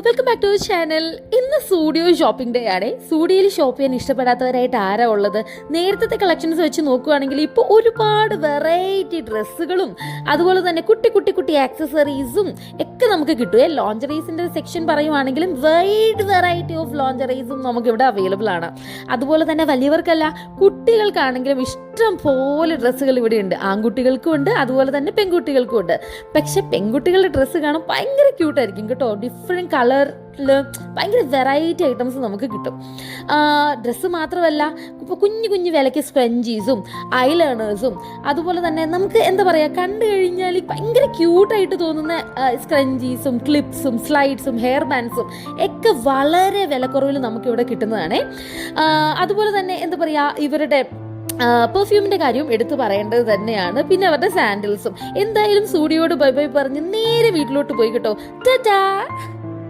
Welcome back to channel. ഇന്ന് studio shopping day ആണ്. സ്റ്റുഡിയോയിൽ ഷോപ്പ് ചെയ്യാൻ ഇഷ്ടപ്പെടാത്തവരായിട്ട് ആരാ ഉള്ളത്? നേരത്തെ കളക്ഷൻസ് വെച്ച് നോക്കുകയാണെങ്കിൽ ഇപ്പോൾ ഒരുപാട് വെറൈറ്റി ഡ്രസ്സുകളും അതുപോലെ തന്നെ കുട്ടി കുട്ടി കുട്ടി ആക്സസറീസും ഒക്കെ നമുക്ക് കിട്ടുമേ. ലോഞ്ചറീസിൻ്റെ സെക്ഷൻ പറയുവാണെങ്കിലും വൈഡ് വെറൈറ്റി ഓഫ് ലോഞ്ചറീസും നമുക്കിവിടെ അവൈലബിൾ ആണ്. അതുപോലെ തന്നെ വലിയവർക്കല്ല കുട്ടികൾക്കാണെങ്കിലും ഇഷ്ടം പോലെ ഡ്രസ്സുകൾ ഇവിടെ ഉണ്ട്. ആൺകുട്ടികൾക്കും ഉണ്ട്, അതുപോലെ തന്നെ പെൺകുട്ടികൾക്കും ഉണ്ട്. പക്ഷെ പെൺകുട്ടികളുടെ ഡ്രസ്സ് കാണാൻ ഭയങ്കര ക്യൂട്ടായിരിക്കും കേട്ടോ. ഡിഫറെൻറ്റ് കളറിൽ ഭയങ്കര വെറൈറ്റി ഐറ്റംസ് നമുക്ക് കിട്ടും. ഡ്രസ്സ് മാത്രമല്ല, ഇപ്പോൾ കുഞ്ഞു കുഞ്ഞു വിലയ്ക്ക് സ്ക്രഞ്ചീസും ഐലൈനേഴ്സും അതുപോലെ തന്നെ നമുക്ക് എന്താ പറയുക, കണ്ടു കഴിഞ്ഞാൽ ഭയങ്കര ക്യൂട്ടായിട്ട് തോന്നുന്ന സ്ക്രഞ്ചീസും ക്ലിപ്സും സ്ലൈഡ്സും ഹെയർ ബാൻഡ്സും ഒക്കെ വളരെ വിലക്കുറവിൽ നമുക്കിവിടെ കിട്ടുന്നതാണ്. അതുപോലെ തന്നെ എന്താ പറയുക, ഇവരുടെ പെർഫ്യൂമിൻ്റെ കാര്യം എടുത്തു പറയേണ്ടത് തന്നെയാണ്. പിന്നെ അവരുടെ സാൻഡിൽസും. എന്തായാലും സ്റ്റുഡിയോയോട് ബൈ ബൈ പറഞ്ഞ് നേരെ വീട്ടിലോട്ട് പോയി കേട്ടോ. ടാറ്റാ.